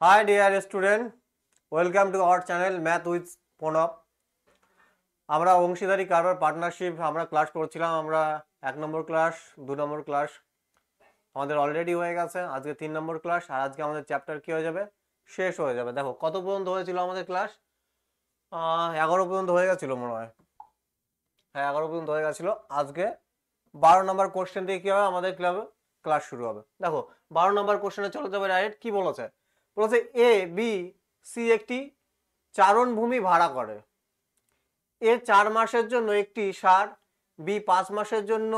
Hi dear student, welcome to our channel Math with Ponop. আমরা অংশীদারি কারবার partnership আমরা ক্লাস করছিলাম। আমরা 1 নম্বর ক্লাস 2 নম্বর ক্লাস আমাদের অলরেডি হয়ে গেছে। আজকে 3 নম্বর ক্লাস আর আজকে আমাদের চ্যাপ্টার কি হয়ে যাবে, শেষ হয়ে যাবে। দেখো কত পর্যন্ত হয়েছিল আমাদের ক্লাস, 11 পর্যন্ত হয়ে গেছিল মনে হয়। হ্যাঁ 11 পর্যন্ত হয়ে গেছিল। আজকে 12 নম্বর কোশ্চেন দিয়ে কি হবে আমাদের ক্লাস শুরু হবে। দেখো 12 নম্বর কোশ্চেনে চলে যাবে ডাইরেক্ট। কি বলেছে, বলেছে এ বি সি একটি চারণভূমি ভাড়া করে। এ 4 মাসের জন্য একটি ষাঁড়, বি 5 মাসের জন্য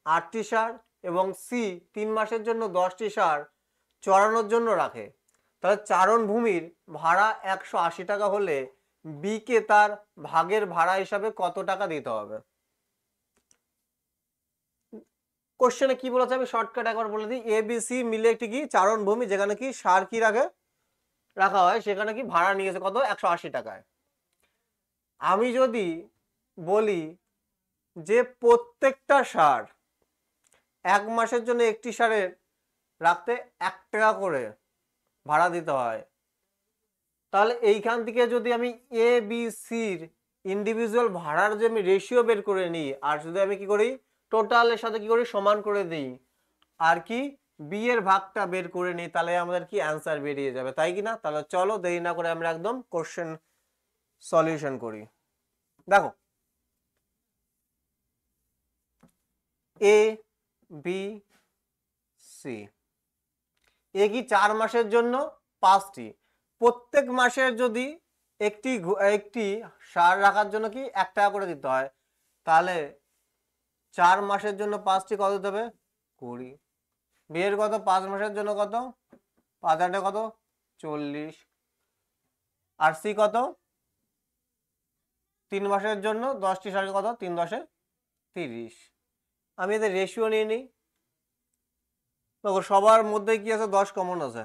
8টি ষাঁড় এবং সি 3 মাসের জন্য 10টি ষাঁড় চড়ানোর জন্য রাখে। তাহলে চারণভূমির ভাড়া 180 টাকা হলে বি কে তার ভাগের ভাড়া হিসাবে কত টাকা দিতে হবে। কোশ্চেনে কি বলেছে আমি শর্টকাট একবার বলে দিই। এ বি সি মিলে একটি কি চারণভূমি, যেখানে কি ষাঁড় কি রাখা হয়, সেখানে কি ভাড়া নিয়েছে কত, 180 টাকায়। আমি যদি বলি যে প্রত্যেকটা ষাঁড় 1 মাসের জন্য একটি ষাঁড়ের রাখতে 1 টাকা করে ভাড়া দিতে হয়, তাহলে এইখান থেকে যদি আমি এ বি সির ইন্ডিভিজুয়াল ভাড়ার যে আমি রেশিও বের করে নিই আর যদি আমি কি করি টোটালের সাথে কি করি সমান করে দিই আর কি বি এর ভাগটা বের করে নিই, তাহলে আমাদের কি অ্যান্সার বেরিয়ে যাবে, তাই কি না? তাহলে চলো দেরি না করে আমরা একদম কোশ্চেন সলিউশন করি। দেখো এ বি সি, এ কি 4 মাসের জন্য 5টি, প্রত্যেক মাসের যদি একটি ষাঁড় রাখার জন্য কি 1 টাকা করে দিতে হয়, তাহলে 4 মাসের জন্য 5টি কত দেবে 20, বিয়ের কত 5 মাসের জন্য কত 5 আটে কত 40, আর সি কত 3 মাসের জন্য 10টি ষাঁড় কত 3 10 30। আমি এদের রেশিও নিয়ে নিই। দেখো সবার মধ্যে কি আছে 10 কমন আছে,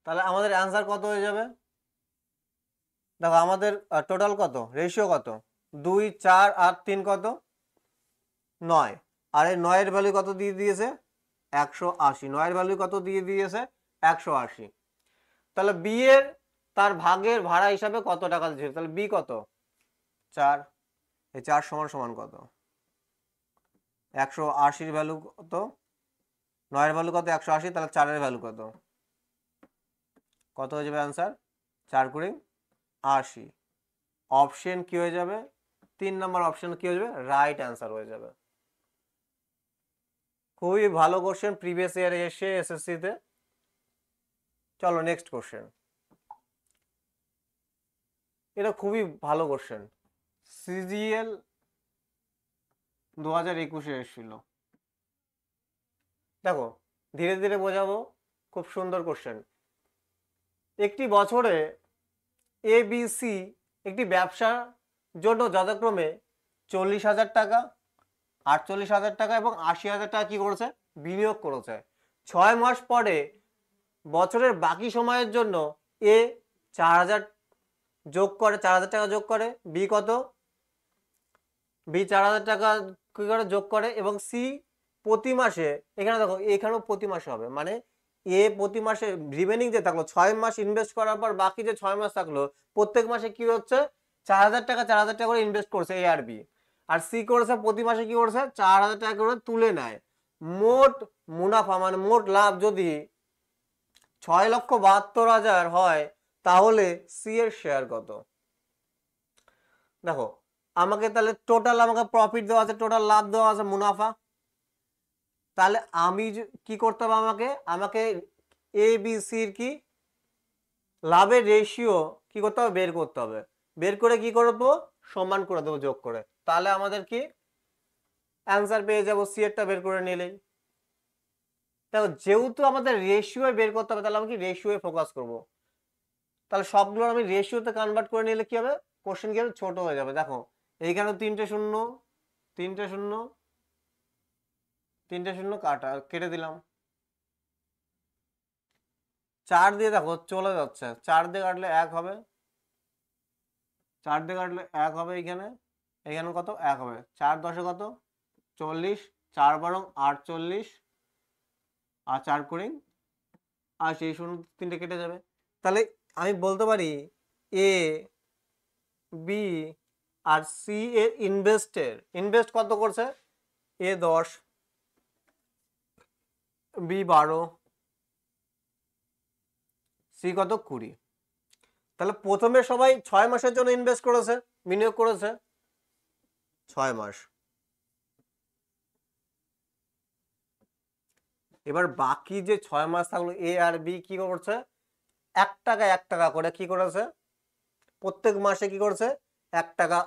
তাহলে আমাদের অ্যান্সার কত হয়ে যাবে। দেখো আমাদের টোটাল কত, রেশিও কত 2 4 আর 3 কত 9, আর এই 9 এর ভ্যালু কত দিয়ে দিয়েছে 180, 9 এর ভ্যালু কত দিয়ে দিয়েছে 180। তাহলে বি এর তার ভাগের ভাড়া হিসাবে কত টাকা দিয়েছে, তাহলে বি কত 4, এই 4 সমান সমান কত 180 ভ্যালু কত, 9 এর ভ্যালু কত 180, তাহলে 4 এর ভ্যালু কত কত হয়ে যাবে অ্যান্সার 4 কুড়ি 80। অপশন কি হয়ে যাবে 3 নম্বর অপশন কি হয়ে যাবে রাইট অ্যান্সার হয়ে যাবে। খুবই ভালো কোশ্চেন, প্রিভিয়াস ইয়ারে এসে এসএসসি তে। চলো নেক্সট কোশ্চেন, এটা খুবই ভালো কোশ্চেন, সিজিএল 2021-এ এসেছিল। দেখো ধীরে ধীরে বোঝাবো, খুব সুন্দর কোশ্চেন। একটি বছরে এ বি সি একটি ব্যবসার জন্য যথাক্রমে 40,000 টাকা, 48,000 টাকা এবং 80,000 টাকা কি করেছে বিনিয়োগ করেছে। 6 মাস পরে বছরের বাকি সময়ের জন্য এ 4,000 যোগ করে 4,000 টাকা যোগ করে, বি কত বি 4,000 টাকা কি করে যোগ করে এবং সি প্রতি মাসে, এখানে দেখো এখানেও প্রতি মাসে হবে, মানে এ প্রতি মাসে রিমেনিং যে থাকলো 6 মাস ইনভেস্ট করার পর বাকি যে 6 মাস থাকলো প্রত্যেক মাসে কি হচ্ছে 4,000 টাকা 4,000 টাকা করে ইনভেস্ট করছে এ আর বি, আর সি করেছে প্রতি মাসে কি করেছে 4,000 টাকা করে তুলে নেয়। মোট মুনাফা মানে মোট লাভ যদি 6,72,000 হয় তাহলে সি এর শেয়ার কত। দেখো আমাকে তাহলে টোটাল আমাকে প্রফিট দেওয়া আছে, টোটাল লাভ দেওয়া আছে মুনাফা, তাহলে আমি কি করতে হবে আমাকে আমাকে এ বি সির কি লাভের রেশিও কি করতে হবে বের করতে হবে, বের করে কি করবো সমান করে দেবো যোগ করে, তাহলে আমাদের কি অ্যান্সার পেয়ে যাবো সি এরটা বের করে নিলেই। দেখো যেহেতু আমাদের রেশিও বের করতে হবে তাহলে আমি কি রেশিও ফোকাস করব, তাহলে সবগুলো আমি রেশিওতে কনভার্ট করে নিলে কি হবে কোশ্চেন কি হবে ছোট হয়ে যাবে। দেখো এইখানে 3টে শূন্য 3টে শূন্য 3টে শূন্য কাটা কেটে দিলাম, 4 দিয়ে দেখো চলে যাচ্ছে, 4 দিয়ে কাটলে 1 হবে, 4 দিয়ে কাটলে 1 হবে, এখানে এখানে কত 1 হবে, 4 10 কত 40, 4 12 48, আর 4 কুড়ি আর সেই 0 3টে কেটে যাবে। তাহলে আমি বলতে পারি এ বি আর সি এর ইনভেস্ট কত করছে, এ 10, বি 12, সি কত 20। তাহলে প্রথমে সবাই 6 মাসের জন্য ইনভেস্ট করেছে, বিনিয়োগ করেছে 6 মাস। এবার বাকি যে 6 মাস থাকলো এ আর বি কি করছে, 1 টাকা 1 টাকা করে কি করেছে, প্রত্যেক মাসে কি করেছে 1 টাকা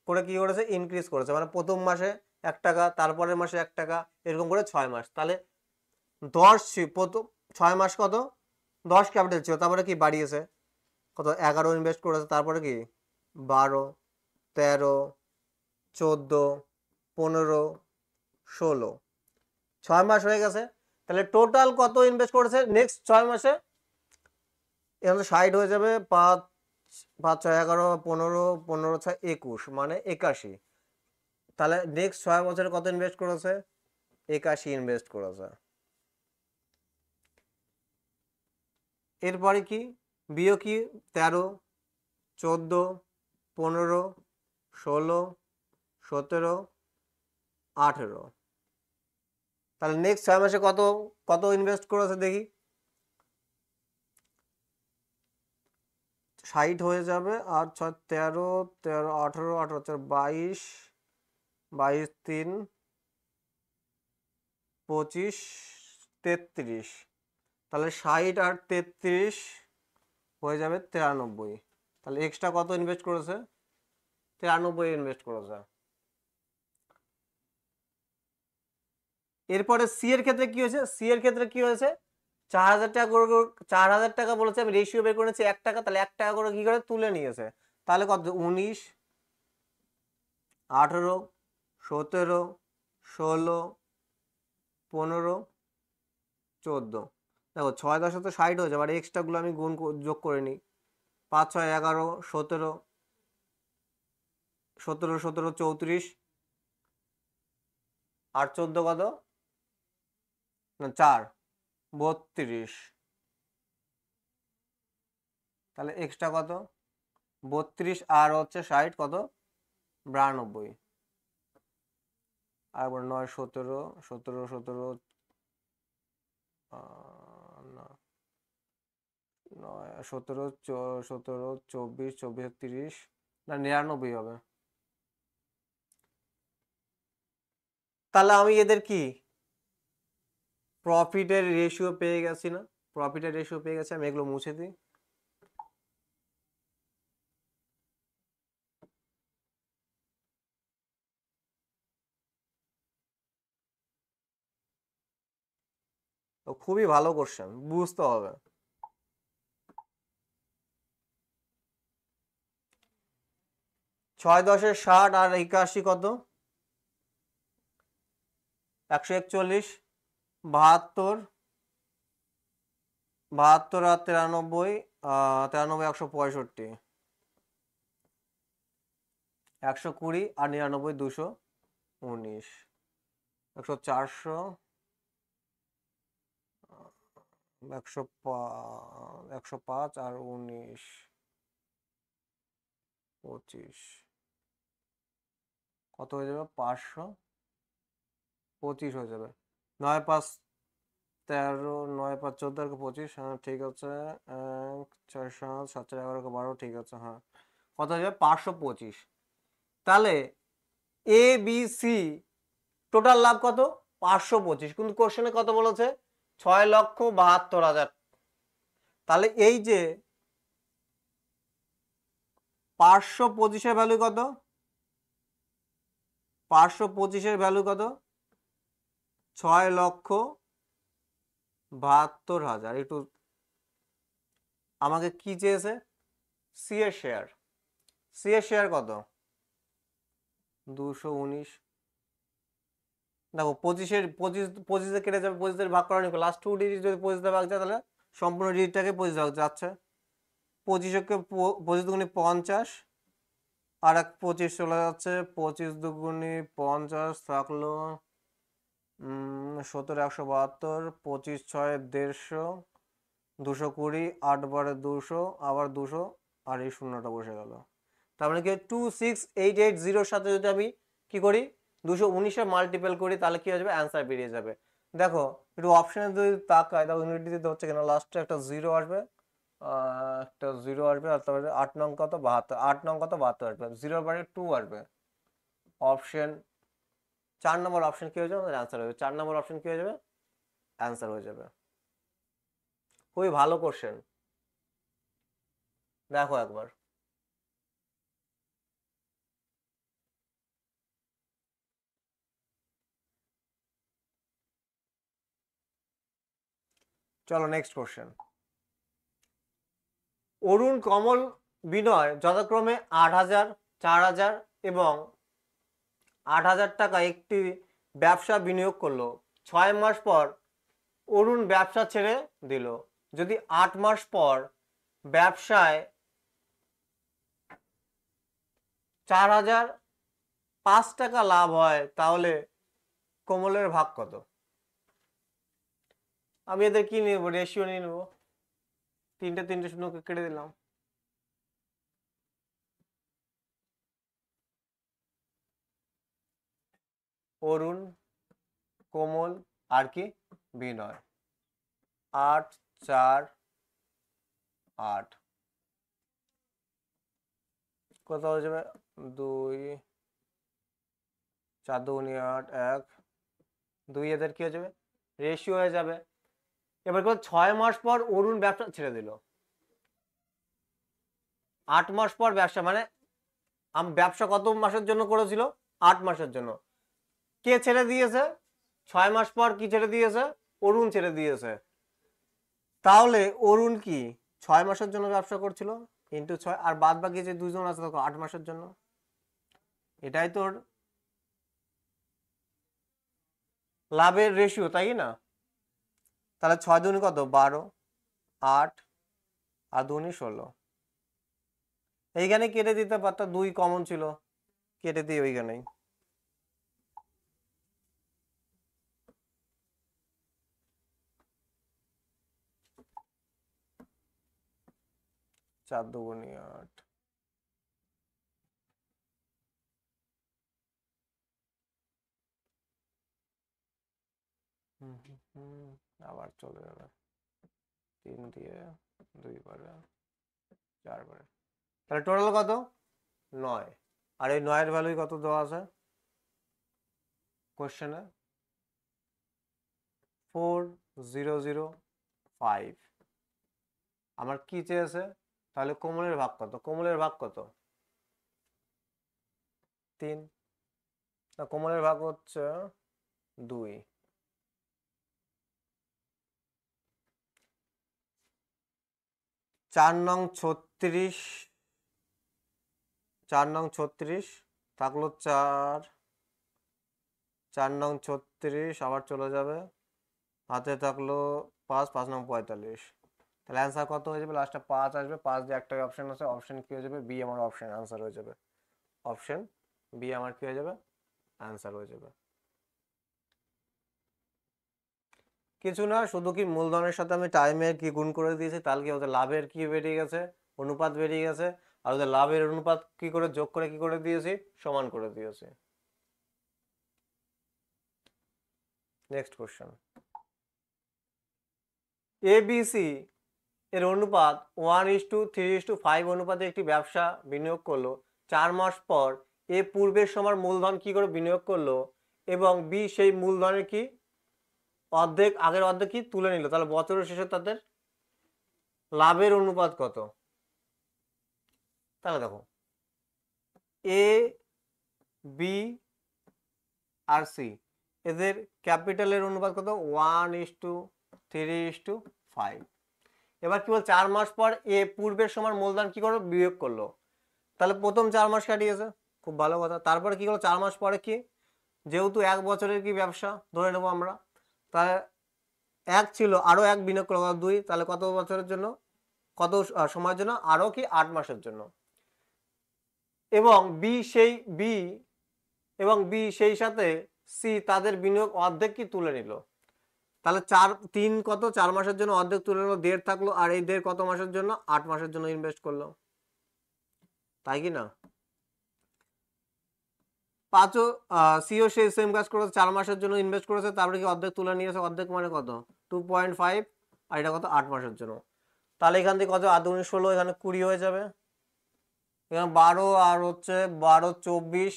করে কি করেছে ইনক্রিজ করেছে, মানে প্রথম মাসে 1 টাকা, তারপরের মাসে 1 টাকা, এরকম করে 6 মাস। তাহলে 10 প্রথম 6 মাস কত 10 ক্যাপিটাল ছিল, তারপরে কি বাড়িয়েছে কত 11 ইনভেস্ট করেছে, তারপরে কি 12 13 14 15 16, 6 মাস হয়ে গেছে। তাহলে টোটাল কত ইনভেস্ট করেছে নেক্সট 6 মাসে, এখানে 60 হয়ে যাবে, 5 5 6 11 15 15 6 21, মানে 81। তাহলে নেক্সট 6 বছরে কত ইনভেস্ট করেছে, 81 ইনভেস্ট করেছে। এরপরে কি বিও কি 13 14 15 16 17 18। তাহলে নেক্সট 6 মাসে কত কত ইনভেস্ট করেছে দেখি, 60 হয়ে যাবে, আর 6 13 13 18 18 4 22 22 3 25 33। তাহলে 60 আর 33 হয়ে যাবে 93। তাহলে এক্সট্রা কত ইনভেস্ট করেছে, 93 ইনভেস্ট করেছে। এরপরে সি এর ক্ষেত্রে কি হয়েছে, সি এর ক্ষেত্রে কি হয়েছে, 4000 টাকা করে, 4000 টাকা বলেছে, আমি রেশিও বের করেছি 1 টাকা, তাহলে 1 টাকা করে কি করে তুলে নিয়েছে। তাহলে কত 19 18 17 16 15 14। দেখো 6 10 তো 60 হয়ে যাবে, আর এক্সট্রাগুলো আমি যোগ করে নিই, 5 6 11 17 17 17 34, আর 14 কত না 4 32। তাহলে এক্সট্রা কত 32, আর হচ্ছে 60 কত 92, আর 9 17 17 17 না 9 17 17 24 24 30, না 99 হবে। তাহলে আমি এদের কি প্রফিটের রেশিও পেয়ে গেছি না, প্রফিটের রেশিও পেয়ে গেছি, আমি এগুলো মুছে দিই। তো খুবই ভালো কোশ্চেন, বুঝতে হবে। 6 10 60 আর 81 কত 141, 72 72 আর 93 93 165, 120 আর 99 219, 100 400 105 আর 19 25, কত হয়ে যাবে 525 হয়ে যাবে। 9 5 13 9 5 14 আর 25, হ্যাঁ ঠিক আছে, 1 4 7 7 4 11 12, ঠিক আছে, হ্যাঁ কত হয়ে যাবে 525। তাহলে এ বি সি টোটাল লাভ কত 525, কিন্তু কোশ্চেনে কত বলেছে 6,72,000। তাহলে এই যে 525-এর ভ্যালু কত, 525-এর ভ্যালু কত 6,72,000। একটু আমাকে কি চেয়েছে, সি এর শেয়ার, সি এর শেয়ার কত 219। দেখো 25-এর 25 কেটে যাবে, 25 ভাগ করা নিকো, লাস্ট 2 ডিজিট যদি 25 ভাগ যায় তাহলে সম্পূর্ণ ডিজিটটাকে 25 যাচ্ছে, 25কে 25 দুগুণে 50, আর এক 25 চলে যাচ্ছে, 25 দুগুণে 50 থাকলো 17, 172, 25 6 150, 220, 8 বারে 200, আবার 200, আর এই শূন্যটা বসে গেল। তার মানে কি 26880 সাথে যদি আমি কি করি 219 মাল্টিপল করি তাহলে কি আসবে, অ্যান্সার বেরিয়ে যাবে। দেখো একটু অপশনে যদি তাকায়, দেখো ইউনিটি দিতে হচ্ছে কেন, লাস্টে একটা জিরো আসবে, একটা জিরো আসবে, আর তারপরে 8 নং কত 72, 8 নং কত 72 আসবে, জিরোর পরে 2 আসবে। অপশন 4 নম্বর অপশন কি হয়ে যাবে, আমাদের অ্যান্সার হয়ে যাবে। 4 নম্বর অপশন কি হয়ে যাবে, অ্যান্সার হয়ে যাবে। খুবই ভালো কোশ্চেন, দেখো একবার। চলো নেক্সট কোশ্চেন। অরুণ, কমল, বিনয় যথাক্রমে 8,000, 4,000 এবং 8,000 টাকা একটি ব্যবসা বিনিয়োগ করলো। 6 মাস পর অরুণ ব্যবসা ছেড়ে দিল। যদি 8 মাস পর ব্যবসায় 4,005 টাকা লাভ হয় তাহলে কমলের ভাগ কত? আমি এদের কি নিয়ে নেবো, রেশিও নিয়ে নেবো, তিনটে শূন্যকে কেটে দিলাম। অরুণ, কোমল, আর কি বিনয়, 8 4 8 কত হয়ে যাবে, 2 4 2 8 1 2, এদের কি হয়ে যাবে, রেশিও হয়ে যাবে। এবার 6 মাস পর অরুণ ব্যবসা ছেড়ে দিল। 8 মাস পর ব্যবসা মানে ব্যবসা কত মাসের জন্য করেছিল, 8 মাসের জন্য। কে ছেড়ে দিয়েছে, 6 মাস পর কি ছেড়ে দিয়েছে, অরুণ ছেড়ে দিয়েছে। তাহলে অরুণ কি 6 মাসের জন্য ব্যবসা করছিল, ইন্টু 6, আর বাদ বাকি যে দুজন আছে তখন 8 মাসের জন্য। এটাই তোর লাভের রেশিও, তাই না? তাহলে 6 দুগুণে কত 12, 8 আর 2 16। এইখানে কেটে দিতে পারত, 2 কমন ছিল, কেটে দিই ওইখানেই। 4 দুগুণে 8, আবার চলে যাবে 3 দিয়ে 2 বারে 4 বারে, তাহলে টোটাল কত 9। আর এই 9 এর ভ্যালু কত দেওয়া আছে কোশ্চেনে, 4005। আমার কি চেয়েছে, তাহলে কোমলের ভাগ কত, কোমলের ভাগ কত 3, কোমলের ভাগ হচ্ছে 2। 4 নং 36, 4 নং 36 থাকলো 4, 4 নং 36 আবার চলে যাবে, হাতে থাকলো 5, 5 নং 45। তাহলে অ্যান্সার কত হয়ে যাবে, লাস্টে 5 আসবে, 5 দিয়ে একটাই অপশন আছে, অপশন কি হয়ে যাবে, বি আমার অপশন অ্যান্সার হয়ে যাবে। অপশন বি আমার কি হয়ে যাবে, অ্যান্সার হয়ে যাবে। কিছু না, শুধু কি মূলধনের সাথে আমি টাইমের কি গুণ করে দিয়েছি, তাহলে কি ওদের লাভের কি বেরিয়ে গেছে, অনুপাত বেরিয়ে গেছে, আর ওদের লাভের অনুপাত কি করে যোগ করে কি করে দিয়েছি, সমান করে দিয়েছি। Next question. এবিসি এর অনুপাত 1:3:5 অনুপাতে একটি ব্যবসা বিনিয়োগ করলো। 4 মাস পর এ পূর্বের সমান মূলধন কি করে বিনিয়োগ করলো, এবং বি সেই মূলধনের কি অর্ধেক, আগের অর্ধেক কি তুলে নিল, তাহলে বছরের শেষে তাদের লাভের অনুপাত কত? তাহলে দেখো এ বি আর সি এদের ক্যাপিটালের অনুপাত কত, 1:3:5। এবার কি বল, 4 মাস পর এ পূর্বের সমান মূলধন কি করে বিয়োগ করলো, তাহলে প্রথম 4 মাস কাটিয়েছে, খুব ভালো কথা। তারপরে কি করলো, 4 মাস পরে কি, যেহেতু 1 বছরের কি ব্যবসা ধরে নেবো আমরা, তাহলে এক ছিল, আরো এক বিনিয়োগ করলো, দুই, তাহলে কত বছরের জন্য, কত সময়ের জন্য, আরো কি 8 মাসের জন্য। এবং বি সেই বি এবং বি সেই সাথে সি তাদের বিনিয়োগ অর্ধেক কি তুলে নিল। তাহলে 3 কত 4 মাসের জন্য অর্ধেক তুলে নিল, 1.5 থাকলো, আর এই 1.5 কত মাসের জন্য, 8 মাসের জন্য ইনভেস্ট করলো, তাই কি না। পাঁচও সিও সেই সেম কাজ করেছে, 4 মাসের জন্য ইনভেস্ট করেছে, তারপরে কি অর্ধেক তুলে নিয়েছে, অর্ধেক মানে কত 2.5, আর এটা কত 8 মাসের জন্য। তাহলে এখান থেকে কত 8 × 16, এখানে 20 হয়ে যাবে, এখানে 12 আর হচ্ছে 12 24,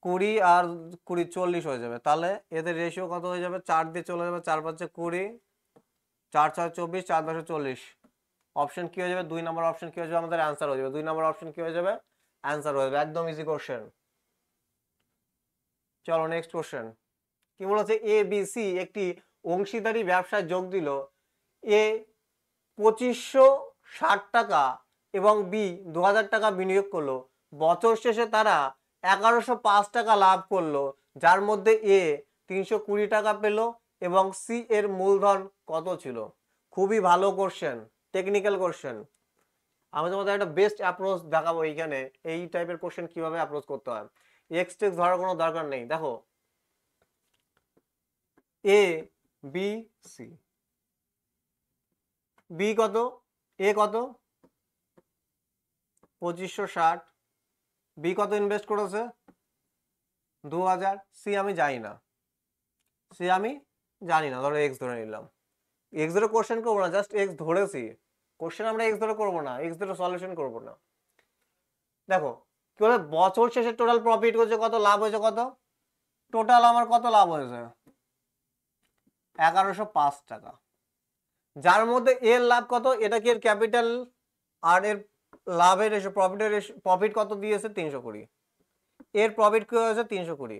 20 আর 20 40 হয়ে যাবে। তাহলে এদের রেশিও কত হয়ে যাবে, 4 দিয়ে চলে যাবে, 4 5 20, 4 6 24, 4 10 40। অপশন কি হয়ে যাবে, 2 নম্বর অপশন কি হয়ে যাবে, আমাদের অ্যান্সার হয়ে যাবে 2 নম্বর অপশন কি হয়ে যাবে, অ্যান্সার হয়ে যাবে। একদম ইজি কোশ্চেন। চলো নেক্সট কোশ্চেন। কি বলেছে, এ বি সি একটি অংশীদারি ব্যবসায় যোগ দিল। এ 2560 টাকা এবং বি 2000 টাকা বিনিয়োগ করলো। বছর শেষে তারা 1105 টাকা লাভ করলো, যার মধ্যে এ 320 টাকা পেল এবং সি এর মূলধন কত ছিল। খুবই ভালো কোশ্চেন, টেকনিক্যাল কোশ্চেন। আমি তোমাদের একটা বেস্ট অ্যাপ্রোচ দেখাবো এইখানে, এই টাইপের কোশ্চেন কিভাবে অ্যাপ্রোচ করতে হয়। এক্স টেক্স ধরার কোনো দরকার নেই। দেখো এ বি সি, বি কত, এ কত 2560, বি কত ইনভেস্ট করেছে 2000, সি আমি জানি না, সি আমি জানি না, ধরো এক্স ধরে নিলাম। এক্স ধরে কোশ্চেন করবো না, জাস্ট এক্স ধরেছি, কোশ্চেন আমরা এক্স ধরে করবো না, এক্স ধরে সলিউশন করবো না। দেখো কি বলে, বছর শেষে টোটাল প্রফিট হচ্ছে কত, লাভ হয়েছে কত, টোটাল আমার কত লাভ হয়েছে 1105 টাকা, যার মধ্যে এর লাভ কত, এটা কি এর ক্যাপিটাল, আর এর লাভের এসে প্রফিটের প্রফিট কত দিয়েছে 320, এর প্রফিট কি হয়েছে 320।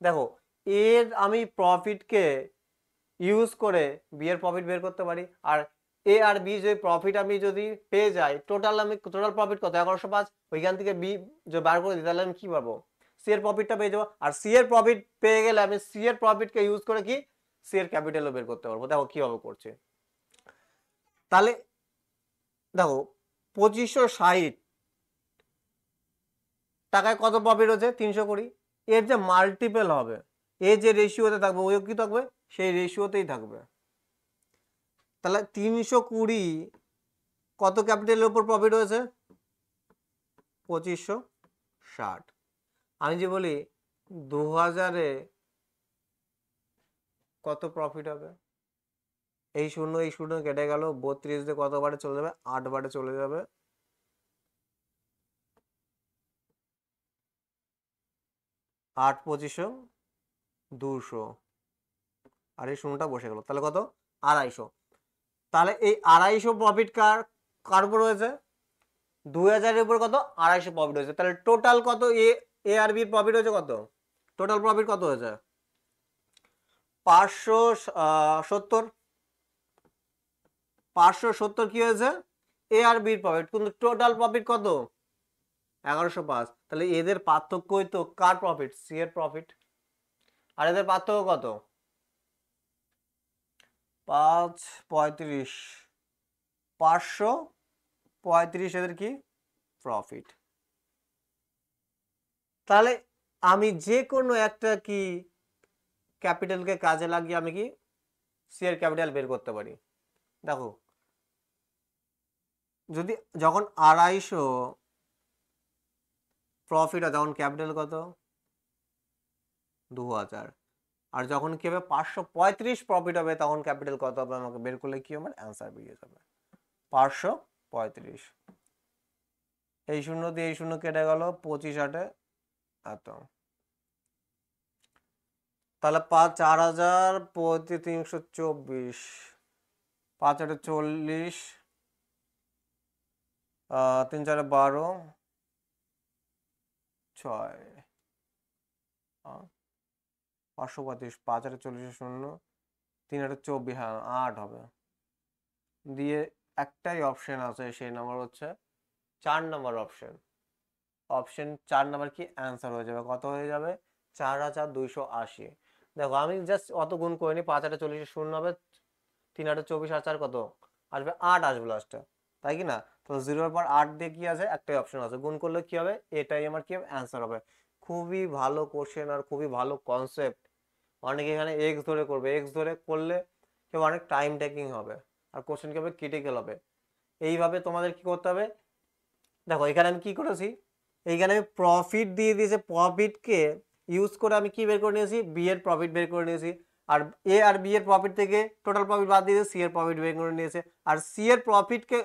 দেখো এর আমি প্রফিটকে ইউজ করে বি এর প্রফিট বের করতে পারি, আর এ আর বি যে প্রফিট আমি যদি পেয়ে যাই, আমি টোটাল প্রফিট কত 1105, ওইখান থেকে বি যে বার করে দিই, তাহলে আমি কি পাবো, সি এর প্রফিটটা পেয়ে যাবো। আর সি এর প্রফিট পেয়ে গেলে আমি সি এর প্রফিটকে ইউজ করে কি সি এর ক্যাপিটালও বের করতে পারবো। দেখো কিভাবে করছে। তাহলে দেখো 2560 টাকায় কত প্রফিট হচ্ছে 320, এর যে মাল্টিপল হবে, এর যে রেশিওতে থাকবে ওই কি থাকবে, সেই রেশিওতেই থাকবে। তাহলে 320 কত ক্যাপিটালের উপর প্রফিট হয়েছে 2560। আমি যে বলি 2000-এ কত প্রফিট হবে, এই শূন্য কেটে গেল, 32 দিয়ে কত বারে চলে যাবে, 8 বারে চলে যাবে, 8 25 200, আর এই শূন্যটা বসে গেল, তাহলে কত 250। তাহলে এই 250 প্রফিট কার কার উপর হয়েছে, 2000-এর উপর কত 250 প্রফিট হয়েছে। তাহলে টোটাল কত এ আর বি প্রফিট হয়েছে কত, টোটাল প্রফিট কত হয়েছে 570, 570 কি হয়েছে এ আর বির প্রফিট, কিন্তু টোটাল প্রফিট কত 1105। তাহলে এদের পার্থক্যই তো কার প্রফিট, সি এর প্রফিট। আর এদের পার্থক্য কত 535, 535 এদের কি প্রফিট। তাহলে আমি যে কোনো একটা কি ক্যাপিটালকে কাজে লাগিয়ে আমি কি সি এর ক্যাপিটাল বের করতে পারি। দেখো যদি যখন 250 প্রফিট হয় তখন ক্যাপিটাল কত 2000, আর যখন কি হবে 535 প্রফিট হবে তখন ক্যাপিটাল কত হবে, আমাকে বের করলে কি আমার অ্যান্সার বেরিয়ে যাবে 535। এই শূন্য দিয়ে এই শূন্য কেটে গেল, 25 এত, তাহলে 4000 324, 5 40, 3 4 12, 6, 535, 5 40 শূন্য, 3 24, হ্যাঁ 8 হবে। দিয়ে একটাই অপশন আছে, সেই নাম্বার হচ্ছে 4 নম্বর অপশন। অপশন 4 নম্বর কি অ্যান্সার হয়ে যাবে, কত হয়ে যাবে 4280। দেখো আমি জাস্ট অত গুণ করিনি, 5 8 40 শূন্য হবে, 3 8 24 আর 4 কত আসবে, 8 আসবে লাস্টে, তাই কি না? তো 0-এর পর 8 দিয়ে কি আছে, একটাই অপশন আছে, গুণ করলে কি হবে, এটাই আমার কি হবে, অ্যান্সার হবে। খুবই ভালো কোশ্চেন আর খুবই ভালো কনসেপ্ট। অনেকে এখানে এক্স ধরে করবে, এক্স ধরে করলে কেউ অনেক টাইম টেকিং হবে আর কোশ্চেন কি হবে, ক্রিটিক্যাল হবে। এইভাবে তোমাদের কি করতে হবে, দেখো এখানে আমি কি করেছি, এইখানে আমি প্রফিট দিয়ে দিয়েছি, প্রফিটকে ইউজ করে আমি কি বের করে নিয়েছি, বি এর প্রফিট বের করে নিয়েছি। আর এ আর বি এর প্রফিট থেকে টোটাল প্রফিট বাদ দিয়ে সি এর প্রফিট বের করে নিয়েছে। আর সি এর প্রফিটকে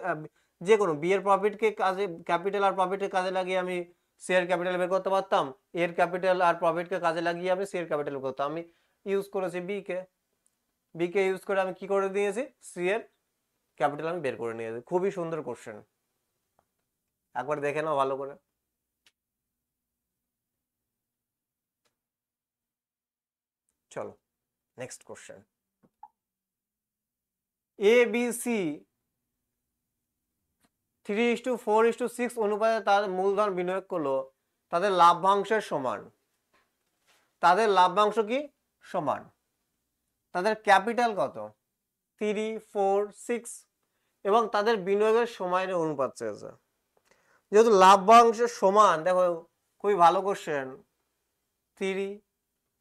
যে কোনো বি এর প্রফিটকে কাজে, ক্যাপিটাল আর প্রফিটের কাজে লাগিয়ে আমি সি এর ক্যাপিটাল বের করতে পারতাম, এর ক্যাপিটাল আর প্রফিটকে কাজে লাগিয়ে আমি সি এর ক্যাপিটাল বের করতাম। আমি ইউজ করেছি বি কে ইউজ করে আমি কি করে দিয়েছি, সি এর ক্যাপিটাল আমি বের করে নিয়েছি। খুবই সুন্দর কোশ্চেন, একবার দেখে নাও ভালো করে। চলো next question. A B C 3:4:6 অনুপাতে তার মূলধন বিনিয়োগ করলো, তাদের লাভ্যাংশের সমান, তাদের লাভ্যাংশ কি সমান, তাদের ক্যাপিটাল কত, 3 4 6, এবং তাদের বিনিয়োগের সময়ের অনুপাত চেয়েছে। যেহেতু লাভ্যাংশের সমান, দেখো খুবই ভালো কোশ্চেন, 3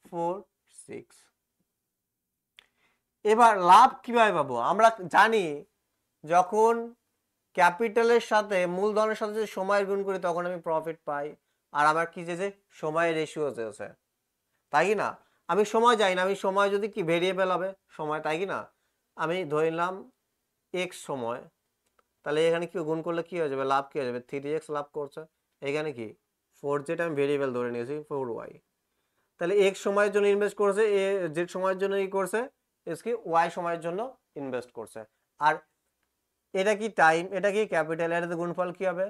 4 6। এবার লাভ কিভাবে পাবো, আমরা জানি যখন ক্যাপিটালের সাথে মূলধনের সাথে যদি সময় গুণ করি তখন আমি প্রফিট পাই। আর আমার কি চেয়েছে, সময় রেশিও চেয়েছে, তাই কি না? আমি সময় জানি না, আমি সময় যদি কি ভেরিয়েবল হবে সময়, তাই কি না? আমি ধরে নিলাম এক্স সময়, তাহলে এখানে কি গুণ করলে কি হয়ে যাবে, লাভ কি হয়ে যাবে, 3x লাভ করছে। এখানে কি 4 যেটা আমি ভেরিয়েবল ধরে নিয়েছি 4y, তাহলে এক্স সময়ের জন্য ইনভেস্ট করছে, এ জেড সময়ের জন্য ই করছে, এস কি ওয়াই সময়ের জন্য ইনভেস্ট করছে। আর এটা কি টাইম, এটা কি ক্যাপিটাল, এটাতে গুণফল কি হবে,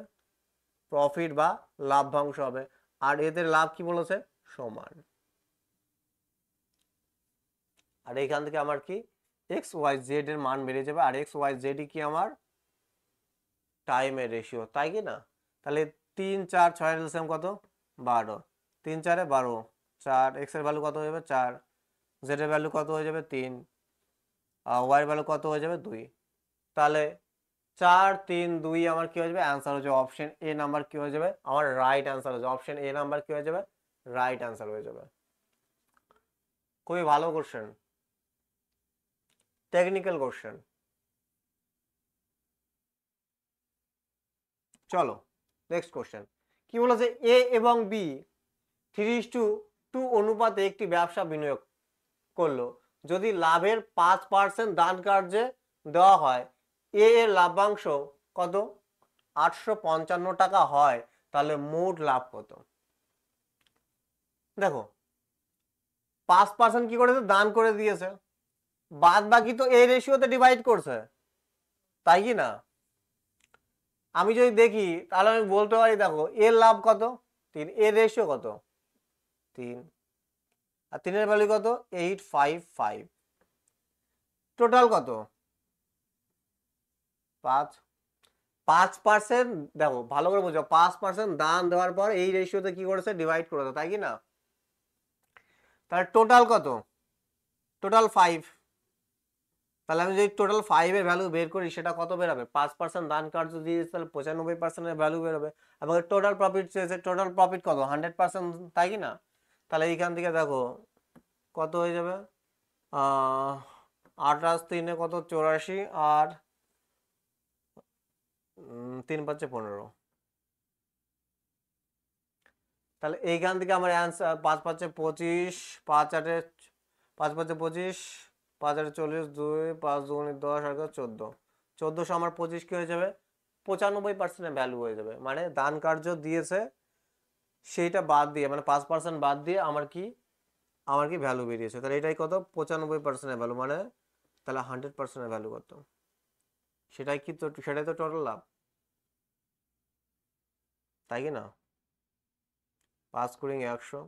প্রফিট বা লাভ্যাংশ হবে। আর এদের লাভ কি বলেছে, সমান। আর এইখান থেকে আমার কি এক্স ওয়াই জেড এর মান বেড়ে যাবে, আর এক্স ওয়াই জেড কি আমার টাইমের রেশিও, তাই কি না? তাহলে 3 4 6 এলসিএম কত, 12, 3 4 12, 4 এক্স এর ভ্যালু কত হয়ে যাবে 4, জেড এর ভ্যালু কত হয়ে যাবে 3, ওয়াই এর ভ্যালু কত হয়ে যাবে 2। তাহলে 4 3 2 আমার কি হয়ে যাবে, অ্যান্সার হয়ে যাবে অপশন এ নাম্বার কি হয়ে যাবে, আমার রাইট অ্যান্সার হয়ে যাবে, অপশন এ নাম্বার কি হয়ে যাবে, রাইট অ্যান্সার হয়ে যাবে। খুবই ভালো কোশ্চেন, টেকনিক্যাল কোশ্চেন। চলো নেক্সট কোশ্চেন। কি বলেছে, এ এবং বি 3:2 অনুপাতে একটি ব্যবসা বিনিয়োগ করলো, যদি লাভের 5% দান কার্যে দেওয়া হয়, এ এর লাভ্যাংশ কত, 855 টাকা হয়, তাহলে মোট লাভ কত? দেখো 5% কি করেছে, দান করে দিয়েছে, বাদ বাকি তো এই রেশিওতে ডিভাইড করছে, তাই কি না? আমি যদি দেখি তাহলে আমি বলতে পারি, দেখো এর লাভ কত 3, এর রেশিও কত 3, আর 3 এর ভ্যালু কত 855, টোটাল কত 5। 5%, দেখো ভালো করে বোঝো, 5% দান দেওয়ার পর এই রেশিওতে কি করেছে, ডিভাইড করেছে, তাই কি না? তাহলে টোটাল কত, টোটাল 5। তাহলে আমি যদি টোটাল 5 এর ভ্যালু বের করি সেটা কত বেরোবে, 5% দান কার্য দিয়ে তাহলে 95% এর ভ্যালু বেরোবে। এবং টোটাল প্রফিট চেয়েছে, টোটাল প্রফিট কত 100%, তাই কি না? তাহলে এইখান থেকে দেখো কত হয়ে যাবে, 28 3 কত 84, আর 3 5 15। তাহলে এইখান থেকে আমার অ্যান্সার 5 5 25, 5 8 5 5 25, 5 8 40, 2 5 2 10 আর 14, 1400 আমার 25 কি হয়ে যাবে, 95% ভ্যালু হয়ে যাবে। মানে দান কার্য দিয়েছে সেইটা বাদ দিয়ে, মানে 5% বাদ দিয়ে আমার কি ভ্যালু বেরিয়েছে, তাহলে এটাই কত 95% ভ্যালু, মানে তাহলে 100% ভ্যালু কত, সেটাই কি, তো সেটাই তো টোটাল লাভ, তাই কি না? 5 কুড়ি 100,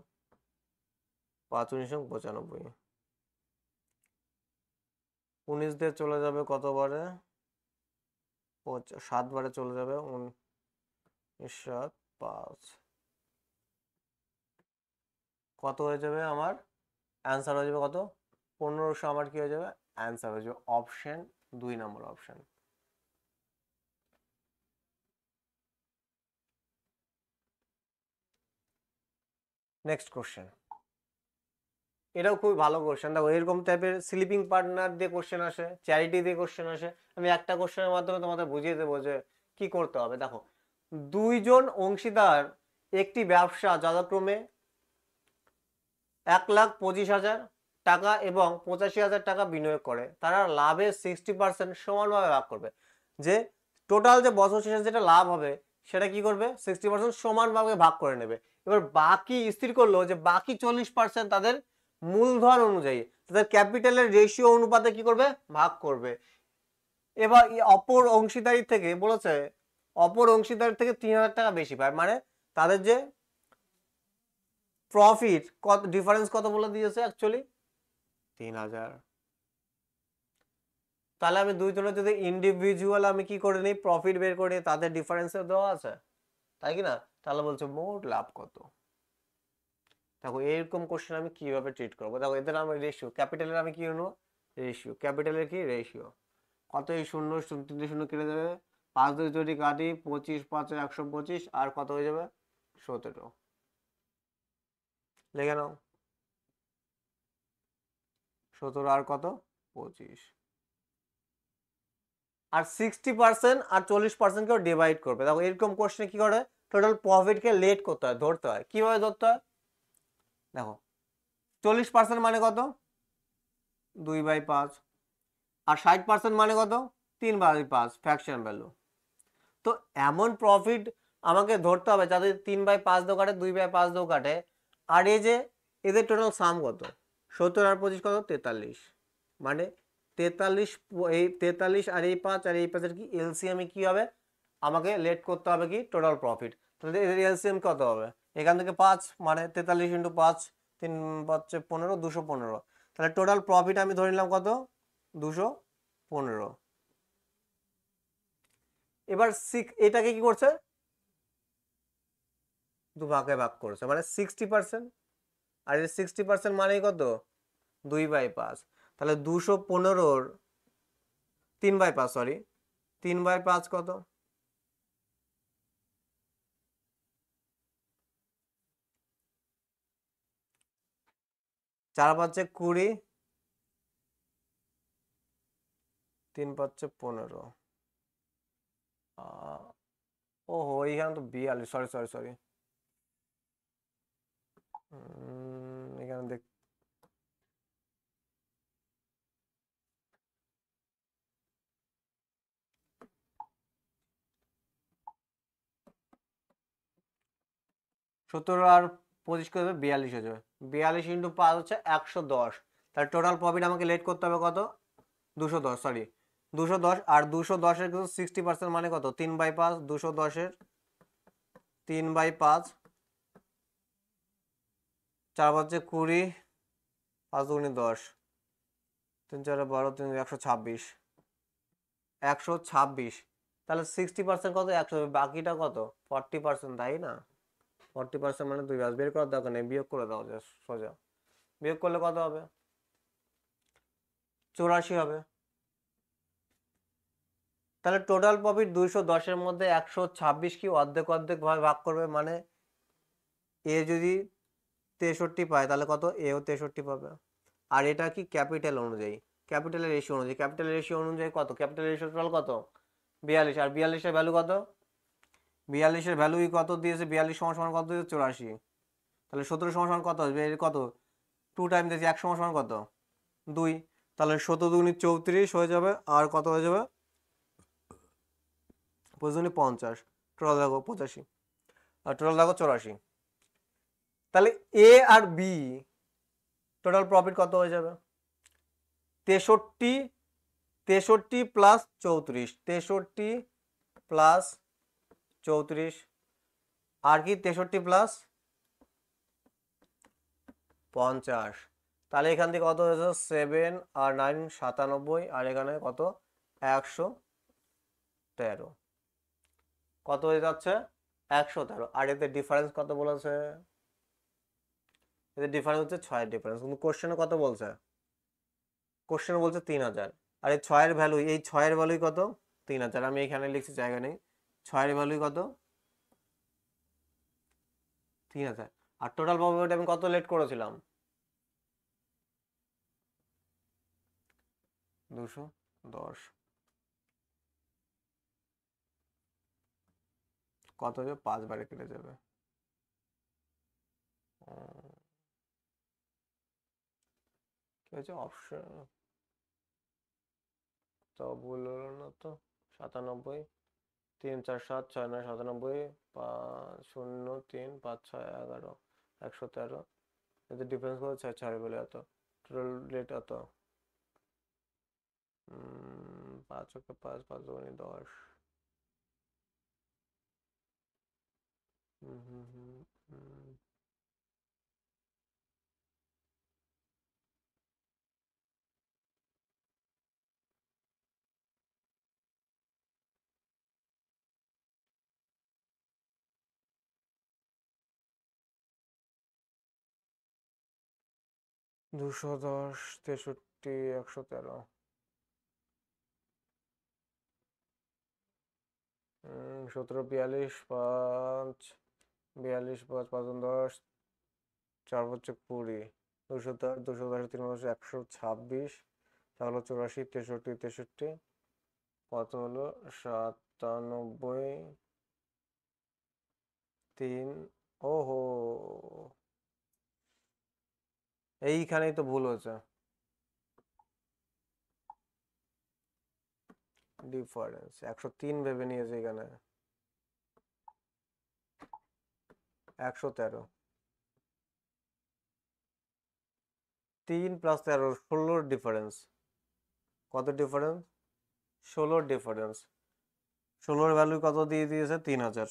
5 19 95, 19 দিয়ে চলে যাবে কত বারে, 7 বারে চলে যাবে, 19 7 5, কত হয়ে যাবে আমার অ্যান্সার হয়ে যাবে কত 1500 আমার কি হয়ে যাবে অ্যান্সার হয়ে যাবে অপশন 2 নম্বর অপশন। নেক্সট কোশ্চেন, এটাও খুবই ভালো কোশ্চেন। দেখো এরকম টাইপের স্লিপিং পার্টনার দিয়ে কোশ্চেন আসে, চ্যারিটি দিয়ে কোশ্চেন আসে। আমি একটা কোশ্চেনের মাধ্যমে তোমাদের বুঝিয়ে দেবো যে কি করতে হবে। দেখো দুইজন অংশীদার একটি ব্যবসা যথাক্রমে 1,25,000 টাকা এবং 85,000 টাকা বিনিয়োগ করে, তারা লাভের 60% সমানভাবে ভাগ করবে। যে টোটাল যে বছর শেষে যেটা লাভ হবে সেটা কি করবে 60% সমানভাবে ভাগ করে নেবে। এবার বাকি স্থির করলো যে বাকি 40% তাদের মূলধন অনুযায়ী তাদের ক্যাপিটালের রেশিও অনুপাতে কি করবে ভাগ করবে। এবার অপর অংশীদারি থেকে বলেছে অপর অংশীদারি থেকে 3,000 টাকা বেশি পায়, মানে তাদের যে প্রফিট কত ডিফারেন্স কত বলে দিয়েছে অ্যাকচুয়ালি 3,000। তাহলে আমি দুইজনের যদি ইন্ডিভিজুয়াল আমি কি করে নিই প্রফিট বের করে নিই, তাদের ডিফারেন্সে দেওয়া আছে তাই কি না। তাহলে বলছে মোট লাভ কত। দেখো এরকম কোশ্চেন আমি কিভাবে ট্রিট করবো। দেখো এদের আমি রেশিও ক্যাপিটালের আমি কি নেবো রেশিও, ক্যাপিটালের কি রেশিও কত, এই শূন্য তিনটে শূন্য কেটে যাবে, 5 2 যদি কাটি 25 5 125 আর কত হয়ে যাবে 17। লিখে নাও 17 আর কত 25। আর 60% আর 40% কেও ডিভাইড করবে। দেখো এরকম কোশ্চেনে কি করে টোটাল প্রফিটকে লেট করতে হয়, ধরতে হয়। কিভাবে ধরতে হয় দেখো 40% মানে কত 2/5 আর 60% মানে কত 3/5 ফ্র্যাকশন ভ্যালু। তো এমন প্রফিট আমাকে ধরতে হবে যাতে 3/5 দো কাটে 2/5 দো কাটে। আর এই যে এদের টোটাল সাম কত 70 আর 25 কত 43, মানে 43 এই 43 আর এই 5 আর এই 5 কি এলসিএম কি হবে আমাকে লেট করতে হবে কি টোটাল প্রফিট। তাহলে এদের এলসিএম কত হবে এখান থেকে 5 মানে 43 × 5 3 5 15 215। তাহলে টোটাল প্রফিট আমি ধরে নিলাম কত 215। এবার এটাকে কি করছে দু ভাগে ভাগ করেছে মানে 60%। আর এই 60% মানে কত 2/5। তাহলে 215 3/5 সরি 3/5 কত 4 5 20 3 5 15। ওহো এইখানে তো 42 সরি সরি সরি এখানে দেখ 17 আর 25 করে 42 হয়ে যাবে। 42 × 5 হচ্ছে 110। তাহলে টোটাল প্রফিট আমাকে লেট করতে হবে কত 210 সরি 210। আর 210 এর 60% মানে কত 3/5 210 3/5 4 5 20 5 2 10 3 4 12 3 126 126। তাহলে 60% কত 100, বাকিটা কত 40% তাই না। 40% মানে 2 বের করার দরকার নেই, বিয়োগ করে দাও সোজা। বিয়োগ করলে কত হবে 84 হবে। তাহলে টোটাল প্রফিট 210 এর মধ্যে 126 কি অর্ধেক অর্ধেক ভাবে ভাগ করবে, মানে এ যদি 63 পায় তাহলে কত এও 63 পাবে। আর এটা কি ক্যাপিটাল অনুযায়ী ক্যাপিটালের রেশিও অনুযায়ী ক্যাপিটাল রেশিও অনুযায়ী কত ক্যাপিটাল রেশিও টোটাল কত 42। আর 42 এর ভ্যালু কত 42 এর ভ্যালু কত দিয়েছে 42 সমান সমান কত দিয়েছে 84। তাহলে 17 সমান সমান কত আসবে এর কত 2 টাইম দিয়েছে 1 সমান সমান কত 2। তাহলে 17 দুগুণে 34 হয়ে যাবে আর কত হয়ে যাবে 25 দুগুণে 50 টোটাল দেখো 85 আর টোটাল দেখো 84। তাহলে এ আর বি টোটাল প্রফিট কত হয়ে যাবে 63 63 প্লাস 34 63 প্লাস 34 আর কি 63 প্লাস 50। তাহলে এখান থেকে কত হয়েছে 7 আর 9 97 আর এখানে কত 113 কত হয়ে যাচ্ছে 113। আর এতে ডিফারেন্স কত বলেছে এদের ডিফারেন্স হচ্ছে 6 এর ডিফারেন্স, কিন্তু কোশ্চেনে কত বলছে? কোশ্চেনে বলছে 3000। আর এই 6 এর ভ্যালু, এই 6 এর ভ্যালুই কত? 3000। আমি এখানে লিখছি, জায়গা নেই। 6 এর ভ্যালুই কত? 3000। আর টোটাল প্রবাবিলিটি আমি কত লেট করেছিলাম? 210। কত হবে? 5 বারে কেটে যাবে। কি হয়েছে? অপশন তো ভুল হলো না তো? 97, 3 4 7 6 9 97, 0 3 5 6 11, 113। এতে ডিফারেন্স কত? 6 বলে এত। টোটাল রেট এত। 5 ওকে 5, 5 দুগুণে 10। হুম হুম হুম হুম। 210, 63, 113। 17, 42, 5, 42, 5, 5 10, 4 হচ্ছে 20। 210, 210, 3 হচ্ছে 126, 4 হলো 84, 63, 63। কত হলো? 97, 3। ওহো, এইখানেই তো ভুল হয়েছে। ডিফারেন্স 103 ভেবে নিয়েছে, এখানে 113। 3 + 13, 16 ডিফারেন্স। কত ডিফারেন্স? 16 ডিফারেন্স। 16 ভ্যালু কত দিয়ে দিয়েছে? 3000।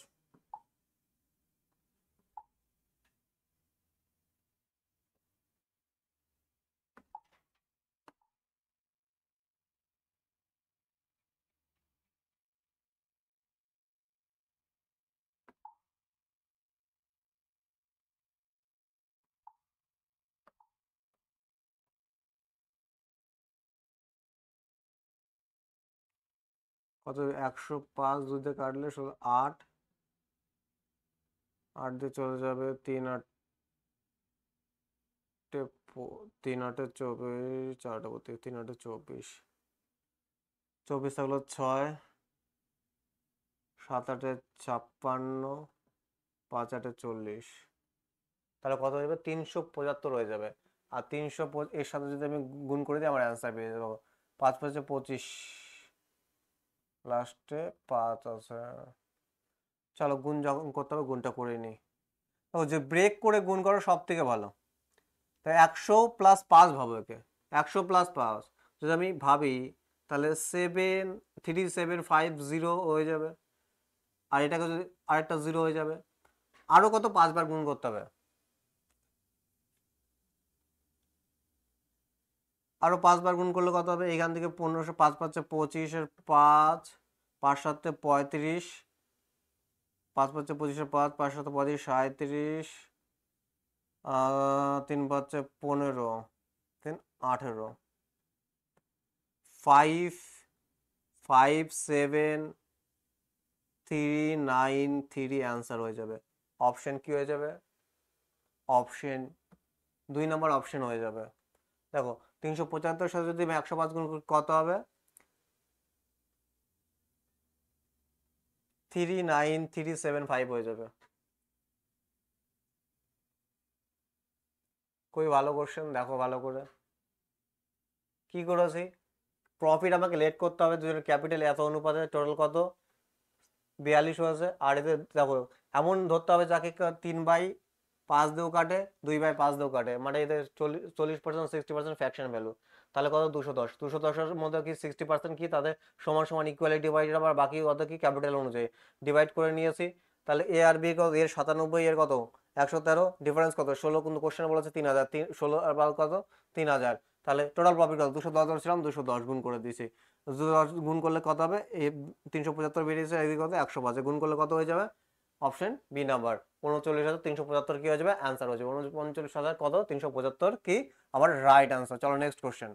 কত? 105 2 দিয়ে কাটলে 8। 8 দিয়ে চলে যাবে 3 8, 3 8 24, 4 3 8 24। 24 থাকলো 6, 7 8 56, 5 8 40। তাহলে কত হয়ে যাবে? 375 হয়ে যাবে। আর 300 এর সাথে যদি আমি গুণ করে দিই, আমার অ্যান্সার পেয়ে যাবো। 5 5 25, লাস্টে 5 আছে। চলো গুণ যখন করতে হবে, গুণটা করে নিই। ও, যে ব্রেক করে গুণ করো সব থেকে ভালো। তাই 100 + 5 ভাবো একে। 100 + 5 যদি আমি ভাবি, তাহলে 73750 হয়ে যাবে। আর এটাকে যদি আরেকটা 0 হয়ে যাবে। আরও কত 5 বার গুণ করতে হবে? আরও 5 বার গুণ করলে কত হবে? এখান থেকে 1500, 5 5 25 এর 5, 5 7 35, 5 5 25 এর 5, 5 7 35, 37, 3 5 15, 3 18, 5 5 7 3 9 3 অ্যান্সার হয়ে যাবে। অপশন কি হয়ে যাবে? অপশন 2 নম্বর অপশন হয়ে যাবে। দেখো, 375 সাথে যদি আমি 105 গুণ করি কত হবে? 39375 হয়ে যাবে। খুবই ভালো কোশ্চেন, দেখো ভালো করে কি করেছি। প্রফিট আমাকে লেট করতে হবে, দুজনের ক্যাপিটাল এত অনুপাতে টোটাল কত? 42 হয়েছে। আর এতে দেখো, এমন ধরতে হবে যাকে 3/5 দিয়েও কাটে, 2/5 দিয়েও কাটে, মানে এদের 40% 60% ফ্র্যাকশন ভ্যালু। তাহলে কত? 210। 210-এর মধ্যে কি 60% কি তাদের সমান সমান ইকুয়ালি ডিভাইডেড, আবার বাকি কত কি ক্যাপিটাল অনুযায়ী ডিভাইড করে নিয়েছি। তাহলে এ আর বি কত? এর 97, এর কত? 113। ডিফারেন্স কত? 16, কিন্তু কোশ্চেনে বলেছে 3000। 16 আর 12 কত? 3000। তাহলে টোটাল প্রফিট কত? 210 ধরেছিলাম, 210 গুণ করে দিয়েছি। 210 গুণ করলে কত হবে? এই 375 বেরিয়েছে, এদিকে কত? 105 গুণ করলে কত হয়ে যাবে? অপশন বি নাম্বার 39,375 কি হয়ে যাবে অ্যান্সার হয়ে যাবে 39,000 কত 375 কি আবার রাইট অ্যান্সার। চলো নেক্সট কোশ্চেন।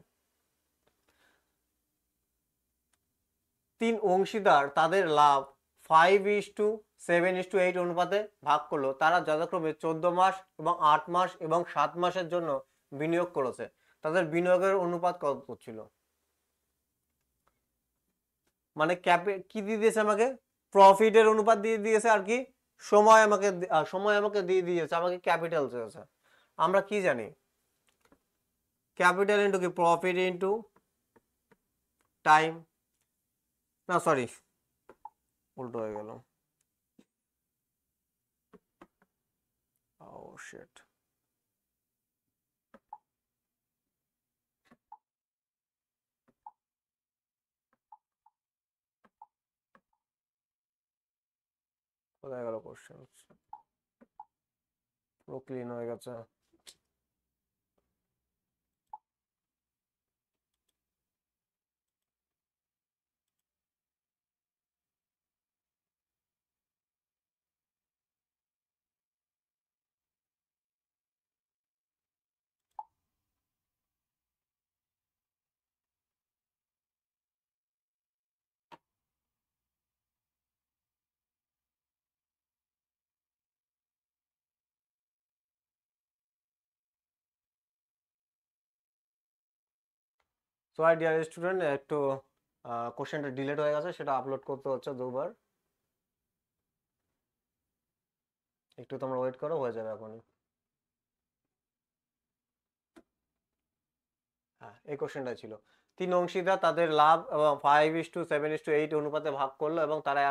তিন অংশীদার তাদের লাভ 5:7:8 অনুপাতে ভাগ করলো, তারা যথাক্রমে 14 মাস এবং 8 মাস এবং 7 মাসের জন্য বিনিয়োগ করেছে, তাদের বিনিয়োগের অনুপাত কত ছিল? মানে কি দিয়ে দিয়েছে আমাকে? প্রফিটের অনুপাত দিয়ে দিয়েছে আর কি সময় আমাকে দিয়ে দিয়েছে, আমাকে ক্যাপিটাল চেয়েছে। আমরা কি জানি ক্যাপিটাল ইন্টু কি প্রফিট ইন্টু টাইম, না সরি উল্টো হয়ে গেল, ও শিট। কোথায় গেল কোশ্চেন? পুরো ক্লিন হয়ে গেছে। সো আই ডিয়ার স্টুডেন্ট, একটু কোশ্চেনটা ডিলেট হয়ে গেছে, সেটা আপলোড করতে হচ্ছে দুবার, একটু তোমরা ওয়েট করো, হয়ে যাবে এখনই। হ্যাঁ, এই কোশ্চেনটা ছিল তিন অংশীদার তাদের লাভ এবং 5:7:8 অনুপাতে ভাগ করলো এবং তারা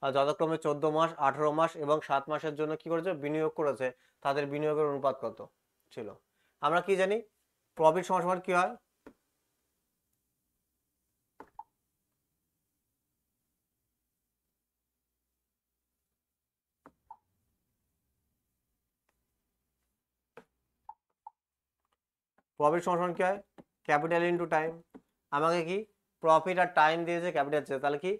যথাক্রমে 14 মাস 18 মাস এবং 7 মাসের জন্য কি করেছে বিনিয়োগ করেছে, তাদের বিনিয়োগের অনুপাত কত ছিল? আমরা কি জানি প্রফিট সমান কি হয়? প্রফিট সমান কি হয়? Capital into time. আমাকে কি প্রফিট আর টাইম দিয়েছে, ক্যাপিটাল চেয়ে, তাহলে কি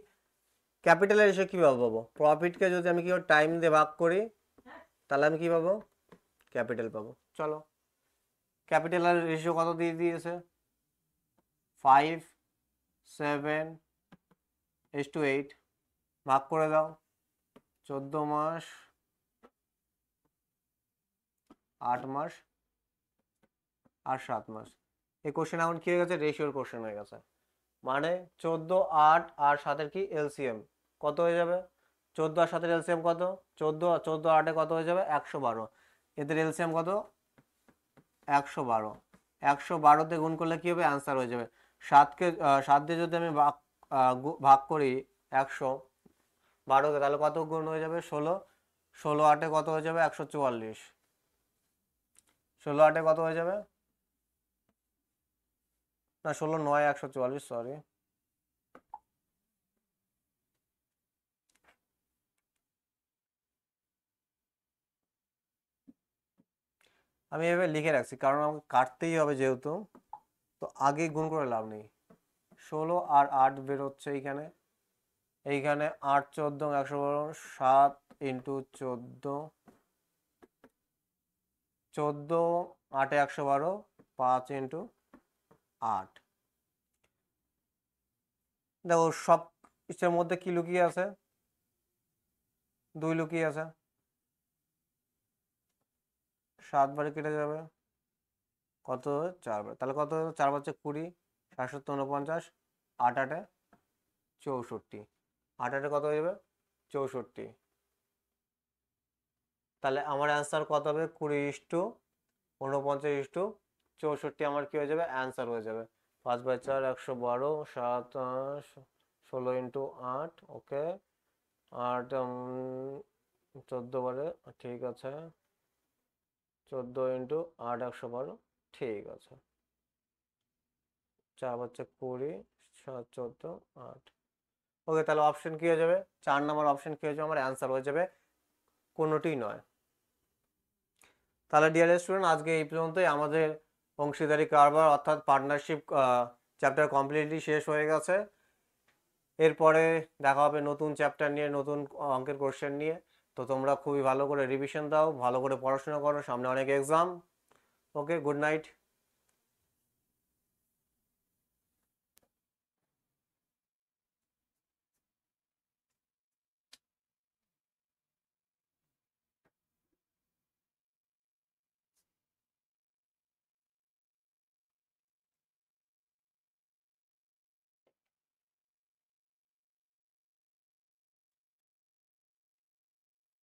ক্যাপিটালের রেশিও কীভাবে পাবো? প্রফিটকে যদি আমি কি টাইম দিয়ে ভাগ করি তাহলে আমি কি পাবো? ক্যাপিটাল পাবো। চলো ক্যাপিটালের রেশিও কত দিয়ে দিয়েছে? 5:7:8 ভাগ করে দাও 14 মাস 8 মাস আর 7 মাস। এই কোশ্চেন এখন কি হয়ে গেছে? রেশিওর কোশ্চেন হয়ে গেছে। মানে 14, 8 আর 7 কি এলসিএম কত হয়ে যাবে? 14 আর 7 এলসিএম কত? 14 8 কত হয়ে যাবে? 112। এদের এলসিএম কত? 112। 112তে গুণ করলে কি হবে? অ্যান্সার হয়ে যাবে। 7 দিয়ে যদি আমি ভাগ করি 112কে, তাহলে কত গুণ হয়ে যাবে? 16। 16 8 কত হয়ে যাবে? 144। 16 8 কত হয়ে যাবে? না 16 9 144, সরি। আমি এভাবে লিখে রাখছি কারণ আমাকে কাটতেই হবে যেহেতু, তো আগে গুণ করে লাভ নেই। 16 আর 8 বেরোচ্ছে এইখানে 8 14 112, 7 ইন্টু 14, 14 8 112, 5 ইন্টু 8। দেখো সব কিছুর মধ্যে কি লুকিয়ে আছে? 2 লুকিয়ে আছে। 7 বারে কেটে যাবে, কত 4 বার, তাহলে কত 4 বাচ্চা 20, 7 7 49, 8 8 64, 8 8 কত হয়ে যাবে? 64। তাহলে আমার অ্যান্সার কত হবে? 20:49:64 আমার কি হয়ে যাবে? অ্যান্সার হয়ে যাবে। 5/4 112, 7 16 ইন্টু 8, ওকে 8 14 বারে, ঠিক আছে 14 ইন্টু 8 112, ঠিক আছে 4 বাচ্চা 20, 7 14 8। ওকে, তাহলে অপশন কি হয়ে যাবে? 4 নম্বর অপশন কি হয়ে যাবে? আমার অ্যান্সার হয়ে যাবে কোনোটি নয়। তাহলে ডিয়ার স্টুডেন্ট, আজকে এই পর্যন্তই। আমাদের অংশীদারি কারবার অর্থাৎ পার্টনারশিপ চ্যাপ্টার কমপ্লিটলি শেষ হয়ে গেছে। এরপরে দেখা হবে নতুন চ্যাপ্টার নিয়ে, নতুন অঙ্কের কোশ্চেন নিয়ে। তো তোমরা খুবই ভালো করে রিভিশন দাও, ভালো করে পড়াশোনা করো, সামনে অনেক এক্সাম। ওকে, গুড নাইট।